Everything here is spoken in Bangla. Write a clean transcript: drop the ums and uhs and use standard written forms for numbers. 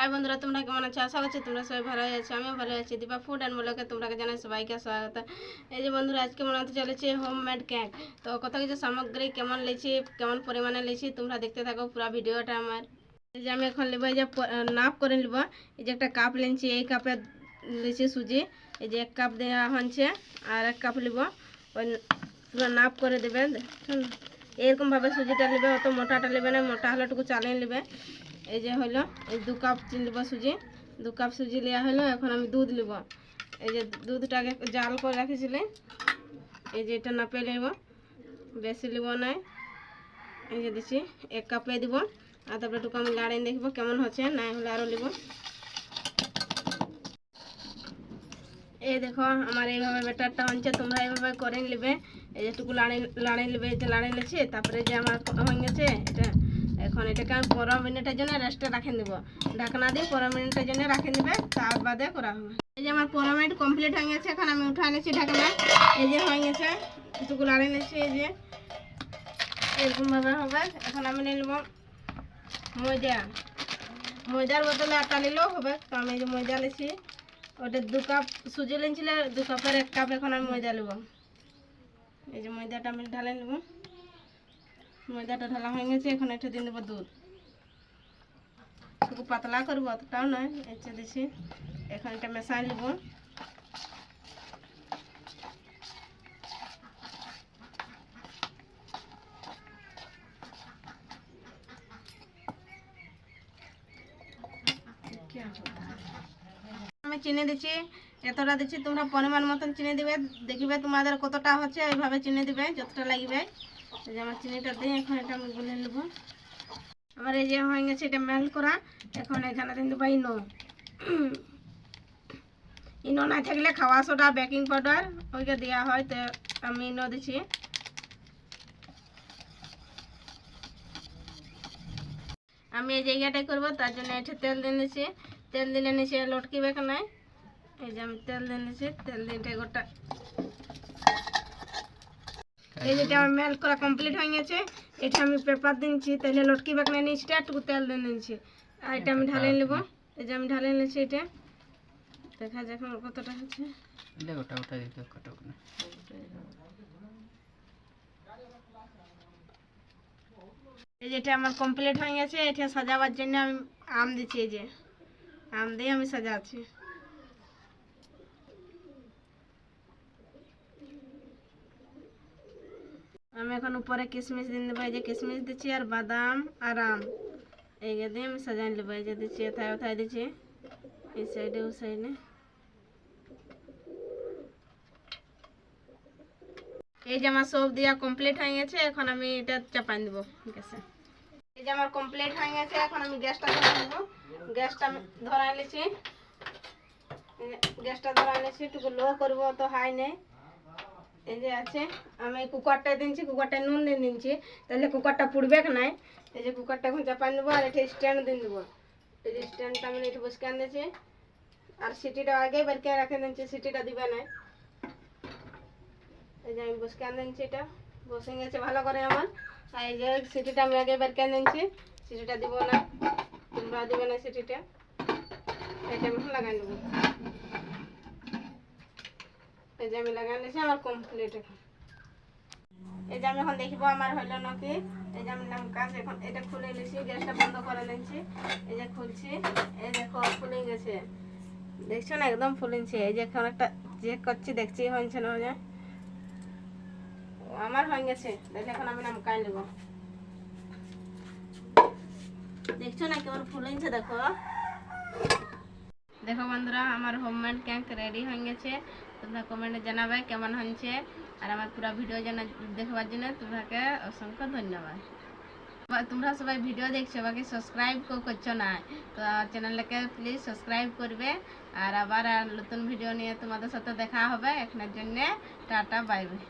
হাই বন্ধুরা, তোমরা কেমন আছো? আশা করছি তোমরা সবাই ভালো আছো। আমিও ভালো আছি। দীপা ফুড অ্যান্ড ব্লগে তোমরাকে জানাই সবাইকে স্বাগত। এই যে বন্ধুরা, আজকে বানাতে চলেছি হোমমেড কেক। তো কত কিছু সামগ্রী কেমন লেছি, কেমন পরিমাণে লেছি, তোমরা দেখতে থাকো পুরো ভিডিওটা আমার। এই যে আমি এখন নেবো, এই যে নাপ করে নেবো। এই যে একটা কাপ লেছি, এই কাপে লেছি সুজি। এই যে 1 কাপ দেওয়া হচ্ছে, আর 1 কাপ নেবো। ওই পুরো নাপ করে দেবেন। এরকমভাবে সুজিটা নেবে, অত মোটাটা নেবে না, মোটা হলেটুকু চালিয়ে নেবে। এই যে হলো, এই 2 কাপ নেব সুজি। 2 কাপ সুজি নেওয়া হলো। এখন আমি দুধ নেব। এই যে দুধটাকে জাল করে রাখেছিলে, এই যে এটা নাপে নেব, বেশি নেব না। এই যে দিচ্ছি 1 কাপে দিব, আর তারপরে একটু আমি লাড়িয়ে দেখবো কেমন হচ্ছে, না হলে আরও নেব। এই দেখো আমার এইভাবে ব্যাটারটা হচ্ছে, তোমরা এইভাবে করে নেবে। এই যেটুকু লাড়িয়ে নেবে, এই যে লাড়িয়ে নিয়েছি। তারপরে যে আমার হয়ে গেছে এটা, এখন এটাকে আমি 15 মিনিটের জন্য রেস্টে রাখে দেব। ঢাকনা দিয়ে 15 মিনিটের জন্য রাখে দেবে, তার বাদে করা হবে। এই যে আমার 15 মিনিট কমপ্লিট হয়ে গেছে। এখন আমি উঠা নিয়েছি ঢাকনা। এই যে হয়ে গেছে, এটুকু লাড়িয়ে নিয়েছি। এই যে এরকমভাবে হবে। এখন আমি নিয়ে নেব ময়দা। ময়দার বদলে আটা নিলেও হবে। তো আমি এই যে ময়দা নিয়েছি, ওটা 2 কাপ সুজি নিয়েছিল, 2 কাপের 1 কাপ এখন আমি ময়দা নেব। এই যে ময়দাটা আমি ঢালে নেব। ময়দাটা ঢালা হয়ে গেছে। এখন এটা দিয়ে দেবো দুধ। একটু পাতলা করবো, অতটাও নয়। এসে দিচ্ছি, এখন এটা মেশাই নেব। আমি চিনি দিচ্ছি, এতটা দিচ্ছি। তোমরা পরিমাণ মতন চিনি দিবে, দেখবে তোমাদের কতটা হচ্ছে, এইভাবে চিনি দিবে যতটা লাগবে। এই যে আমার চিনিটা দিয়ে এখন এটা আমি গুলে নেব। আমার এই যে হয়ে গেছে এটা মেল্ট করা। এখন এখানে দিয়ে দেবো ইনো। ইনো না থাকলে খাওয়া সোডা, বেকিং পাউডার ওইকে দেওয়া হয়, তো আমি ইনো দিচ্ছি। আমি এই জায়গাটাই করবো, তার জন্য এটা তেল দিয়ে নিচ্ছি। তেল দিলে নিচে লটকিবে না। এই যে আমি তেল দিয়ে নিচ্ছি, তেল দিয়ে এটা গোটা। এই যেটা আমার মেল্ট করা কমপ্লিট হয়ে গেছে। এটা আমি পেপার দিচ্ছি, তাহলে লটকিবে না নিচটা। একটু তেল দিয়ে নিচ্ছি, আর এটা আমি ঢালে নেব। এই যে আমি ঢালে নিচ্ছি। এটা দেখা যাক আমার কতটা হচ্ছে। এই যেটা আমার কমপ্লিট হয়ে গেছে। এটা সাজাবার জন্য আমি আম দিচ্ছি। এই যে আম দিয়ে আমি সাজাচ্ছি। আমি এখন উপরে কিশমিশ দিয়ে দেবো। এই যে কিশমিশ দিচ্ছি, আর বাদাম আর আম এই দিয়ে আমি সাজাই নেবো। এই যে দিচ্ছি, এথায় ওথায় দিচ্ছি, এই সাইডে ও সাইডে। এই যে আমার সব দিয়া কমপ্লিট হয়ে গেছে। এখন আমি এটা চাপাই দেবো গ্যাসে। এই যে আমার কমপ্লিট হয়ে গেছে। এখন আমি গ্যাসটা ধরাই দেবো। গ্যাসটা আমি ধরাই নিয়েছি। গ্যাসটা ধরাই নিয়েছি, একটু লো করবো, তো হাই নেই। এই যে আছে, আমি কুকারটা দিচ্ছি, কুকারটা নুন দিয়ে দিচ্ছি, তাহলে কুকারটা পুড়বে নাই। এই যে কুকারটা এখন চাপাই দেবো, আর এটা স্ট্যান্ড দিয়ে দেবো। এই যে স্ট্যান্ডটা আমি একটু বসকে আনছি, আর সিটিটা আগে বের করে রাখে দিচ্ছি, সিটিটা দিবে না। এই যে আমি বসকে আনছি, এটা বসে গেছে ভালো করে আমার। আর এই যে সিটিটা আমি আগে বের করে নিচ্ছি, সিটিটা দিব না, তোমরা দিবে না সিটিটা। এটা আমি লাগাই নেবো। এই যে আমি লাগাই নিয়েছি, আমার কমপ্লিট। এখন এই যে আমি এখন দেখবো আমার হলো নাকি। এই যে আমি কাজ এখন এটা খুলে নিয়েছি, গ্যাসটা বন্ধ করে নিয়েছি। এই যে খুলছি, এই দেখো ফুলে গেছে, দেখছো না? একদম ফুলেছে। এই যে এখন একটা চেক করছি, দেখছি হয়েছে না। হয়ে আমার হয়ে গেছে, দেখলে এখন আমি নামকাই নেব। দেখছো না কেমন ফুলেছে? দেখো দেখো বন্ধুরা, আমার হোমমেড কেক রেডি হয়ে গেছে। তোমরা কমেন্টে জানাবে কেমন হয়েছে, আর আমার পুরো ভিডিও দেখবার জন্য তোমাকে অসংখ্য ধন্যবাদ। তোমরা সবাই ভিডিও দেখছো, বাকি সাবস্ক্রাইব করছো না, তো চ্যানেলটাকে প্লিজ সাবস্ক্রাইব করবে। আর আবার নতুন ভিডিও নিয়ে তোমাদের সাথে দেখা হবে। এখনের জন্য টাটা, বাই বাই।